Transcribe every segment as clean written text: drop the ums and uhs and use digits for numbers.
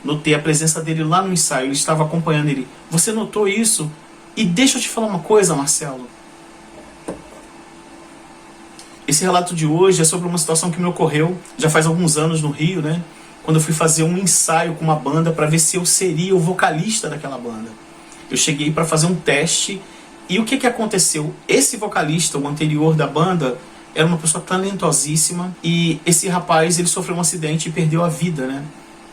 notei a presença dele lá no ensaio, ele estava acompanhando ele. Você notou isso? E deixa eu te falar uma coisa, Marcelo. Esse relato de hoje é sobre uma situação que me ocorreu já faz alguns anos no Rio, né? Quando eu fui fazer um ensaio com uma banda para ver se eu seria o vocalista daquela banda. Eu cheguei para fazer um teste e o que aconteceu? Esse vocalista, o anterior da banda, era uma pessoa talentosíssima e esse rapaz, ele sofreu um acidente e perdeu a vida, né?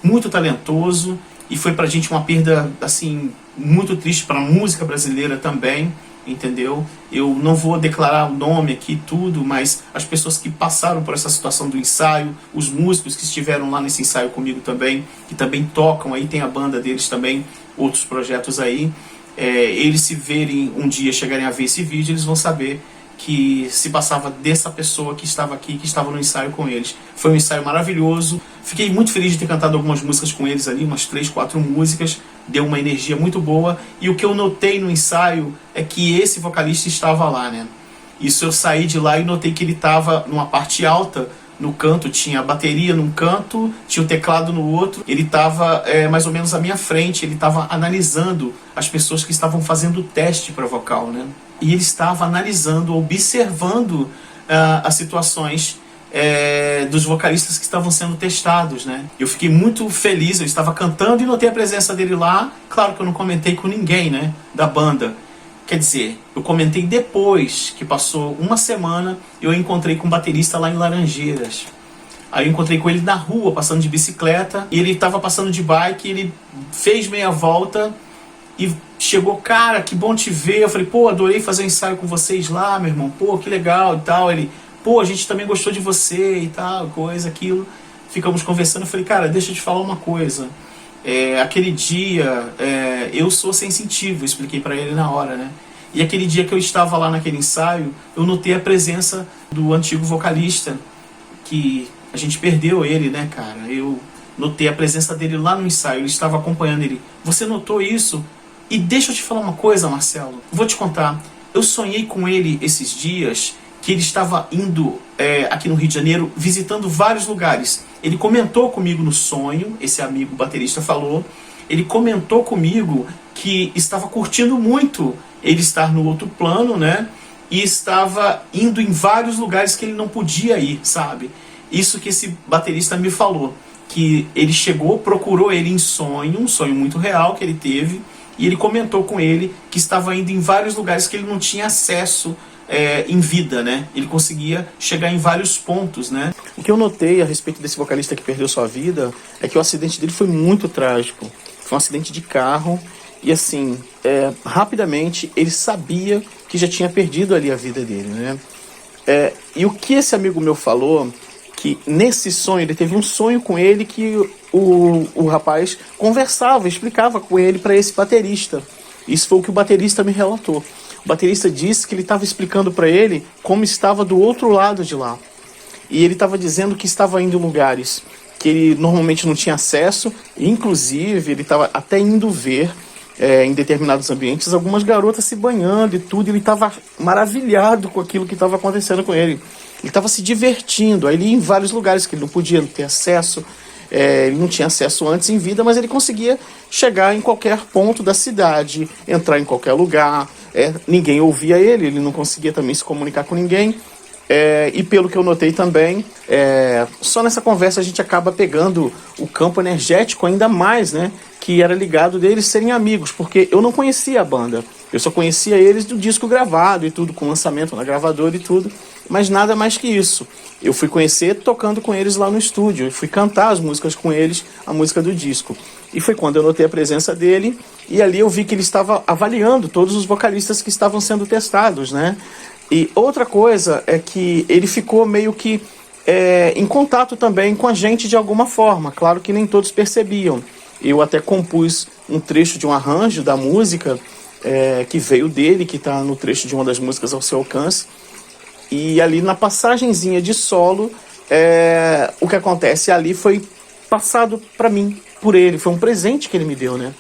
Muito talentoso e foi pra gente uma perda, assim, muito triste para a música brasileira também, entendeu? Eu não vou declarar o nome aqui, tudo, mas as pessoas que passaram por essa situação do ensaio, os músicos que estiveram lá nesse ensaio comigo também, que também tocam, aí tem a banda deles também, outros projetos aí, eles se verem um dia, chegarem a ver esse vídeo, eles vão saber que se passava dessa pessoa que estava aqui, que estava no ensaio com eles. Foi um ensaio maravilhoso, fiquei muito feliz de ter cantado algumas músicas com eles ali, umas 3, 4 músicas, deu uma energia muito boa, e o que eu notei no ensaio é que esse vocalista estava lá, né? Isso eu saí de lá e notei que ele estava numa parte alta, no canto, tinha a bateria num canto, tinha o teclado no outro, ele estava mais ou menos à minha frente, ele estava analisando as pessoas que estavam fazendo o teste para vocal, né? E ele estava analisando, observando as situações dos vocalistas que estavam sendo testados, né? Eu fiquei muito feliz, eu estava cantando e notei a presença dele lá. Claro que eu não comentei com ninguém, né, da banda. Quer dizer, eu comentei depois que passou uma semana, eu encontrei com um baterista lá em Laranjeiras. Aí eu encontrei com ele na rua, passando de bicicleta, e ele estava passando de bike, ele fez meia volta e chegou, cara, que bom te ver. Eu falei, pô, adorei fazer um ensaio com vocês lá, meu irmão, pô, que legal e tal. Ele, pô, a gente também gostou de você e tal, coisa, aquilo. Ficamos conversando, eu falei, cara, deixa eu te falar uma coisa. Aquele dia, eu sou sensitivo, expliquei pra ele na hora, né? E aquele dia que eu estava lá naquele ensaio, eu notei a presença do antigo vocalista, que a gente perdeu ele, né, cara? Eu notei a presença dele lá no ensaio, ele estava acompanhando ele. Você notou isso? E deixa eu te falar uma coisa, Marcelo. Vou te contar. Eu sonhei com ele esses dias, que ele estava indo aqui no Rio de Janeiro, visitando vários lugares. Ele comentou comigo no sonho, esse amigo baterista falou, ele comentou comigo que estava curtindo muito ele estar no outro plano, né? E estava indo em vários lugares que ele não podia ir, sabe? Isso que esse baterista me falou, que ele chegou, procurou ele em sonho, um sonho muito real que ele teve, e ele comentou com ele que estava indo em vários lugares que ele não tinha acesso em vida, né? Ele conseguia chegar em vários pontos, né? O que eu notei a respeito desse vocalista que perdeu sua vida é que o acidente dele foi muito trágico. Foi um acidente de carro e, assim, rapidamente ele sabia que já tinha perdido ali a vida dele, né? E o que esse amigo meu falou, que nesse sonho, ele teve um sonho com ele que o rapaz conversava, explicava com ele para esse baterista. Isso foi o que o baterista me relatou. O baterista disse que ele estava explicando para ele como estava do outro lado de lá. E ele estava dizendo que estava indo em lugares que ele normalmente não tinha acesso, inclusive ele estava até indo ver em determinados ambientes algumas garotas se banhando e tudo, e ele estava maravilhado com aquilo que estava acontecendo com ele. Ele estava se divertindo, aí ele ia em vários lugares que ele não podia ter acesso, ele não tinha acesso antes em vida, mas ele conseguia chegar em qualquer ponto da cidade, entrar em qualquer lugar, ninguém ouvia ele, ele não conseguia também se comunicar com ninguém. E pelo que eu notei também, só nessa conversa a gente acaba pegando o campo energético ainda mais, né? Que era ligado deles serem amigos, porque eu não conhecia a banda, eu só conhecia eles do disco gravado e tudo, com lançamento na gravadora e tudo, mas nada mais que isso. Eu fui conhecer tocando com eles lá no estúdio, eu fui cantar as músicas com eles, a música do disco. E foi quando eu notei a presença dele, e ali eu vi que ele estava avaliando todos os vocalistas que estavam sendo testados, né? E outra coisa é que ele ficou meio que em contato também com a gente de alguma forma. Claro que nem todos percebiam. Eu até compus um trecho de um arranjo da música que veio dele, que está no trecho de uma das músicas Ao Seu Alcance. E ali na passagenzinha de solo, o que acontece ali foi passado para mim, por ele. Foi um presente que ele me deu, né?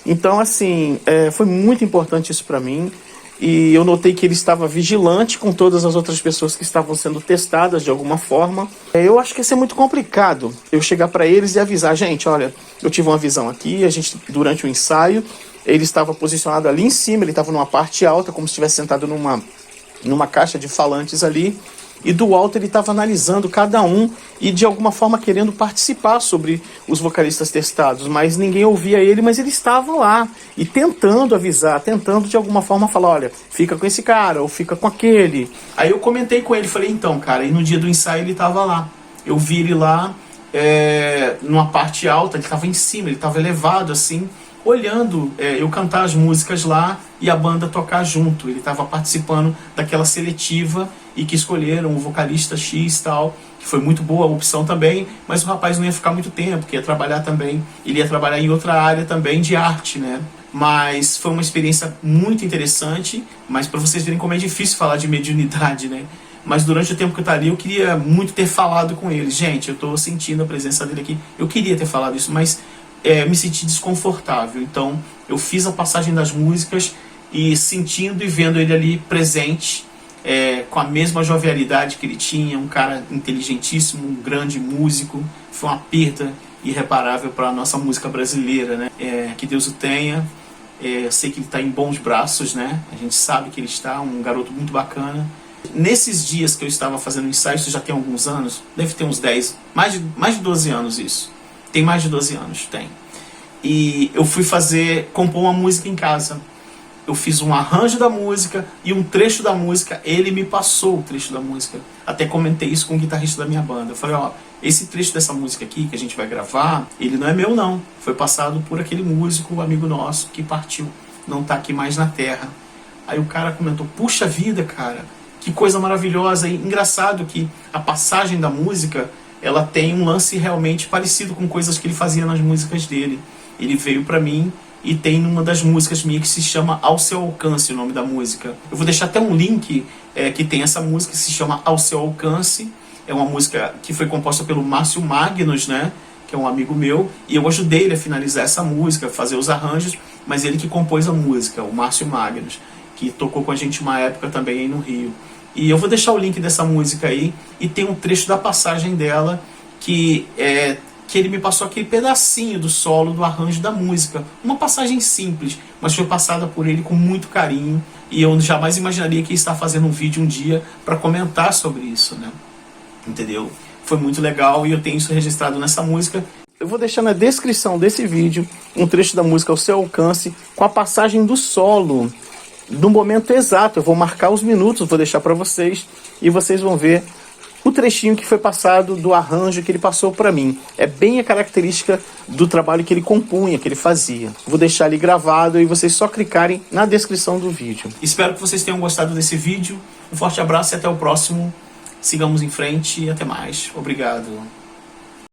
Então, assim, foi muito importante isso para mim. e eu notei que ele estava vigilante com todas as outras pessoas que estavam sendo testadas de alguma forma. Eu acho que ia ser muito complicado eu chegar para eles e avisar, gente, olha, eu tive uma visão aqui, durante o ensaio, ele estava posicionado ali em cima, ele estava numa parte alta, como se estivesse sentado numa caixa de falantes ali, e do alto ele estava analisando cada um e de alguma forma querendo participar sobre os vocalistas testados, mas ninguém ouvia ele, mas ele estava lá e tentando avisar, tentando de alguma forma falar, olha, fica com esse cara ou fica com aquele. Aí eu comentei com ele, falei, então cara, e no dia do ensaio ele estava lá, eu vi ele lá numa parte alta, ele estava em cima, ele estava elevado assim, olhando eu cantar as músicas lá e a banda tocar junto. Ele estava participando daquela seletiva e que escolheram o vocalista X e tal, que foi muito boa a opção também, mas o rapaz não ia ficar muito tempo, que ia trabalhar também, ele ia trabalhar em outra área também de arte, né? Mas foi uma experiência muito interessante, mas para vocês verem como é difícil falar de mediunidade, né? Mas durante o tempo que eu estaria, eu queria muito ter falado com ele. Gente, eu estou sentindo a presença dele aqui, eu queria ter falado isso, mas me senti desconfortável. Então eu fiz a passagem das músicas e sentindo e vendo ele ali presente, com a mesma jovialidade que ele tinha, um cara inteligentíssimo, um grande músico. Foi uma perda irreparável para a nossa música brasileira, né? Que Deus o tenha. Eu sei que ele está em bons braços, né? A gente sabe que ele está, um garoto muito bacana. Nesses dias que eu estava fazendo ensaio, isso já tem alguns anos, deve ter uns 10, mais de 12 anos isso. Tem mais de 12 anos, tem. E eu fui compor uma música em casa. Eu fiz um arranjo da música e um trecho da música, ele me passou o trecho da música. Até comentei isso com o guitarrista da minha banda. Eu falei, ó, esse trecho dessa música aqui que a gente vai gravar, ele não é meu não. Foi passado por aquele músico, amigo nosso, que partiu. Não tá aqui mais na terra. Aí o cara comentou, puxa vida, cara, que coisa maravilhosa. E engraçado que a passagem da música, ela tem um lance realmente parecido com coisas que ele fazia nas músicas dele. Ele veio pra mim e tem numa das músicas minhas que se chama Ao Seu Alcance, o nome da música. Eu vou deixar até um link que tem essa música que se chama Ao Seu Alcance. É uma música que foi composta pelo Márcio Magnus, né? Que é um amigo meu, e eu ajudei ele a finalizar essa música, fazer os arranjos, mas ele que compôs a música, o Márcio Magnus, que tocou com a gente uma época também aí no Rio. E eu vou deixar o link dessa música aí, e tem um trecho da passagem dela, que ele me passou aquele pedacinho do solo, do arranjo da música. Uma passagem simples, mas foi passada por ele com muito carinho, e eu jamais imaginaria que ia estar fazendo um vídeo um dia para comentar sobre isso, né? Entendeu? Foi muito legal e eu tenho isso registrado nessa música. Eu vou deixar na descrição desse vídeo um trecho da música Ao Seu Alcance, com a passagem do solo, no momento exato. Eu vou marcar os minutos, vou deixar para vocês, e vocês vão ver o trechinho que foi passado do arranjo que ele passou para mim. É bem a característica do trabalho que ele compunha, que ele fazia. Vou deixar ali gravado e vocês só clicarem na descrição do vídeo. Espero que vocês tenham gostado desse vídeo. Um forte abraço e até o próximo. Sigamos em frente e até mais. Obrigado.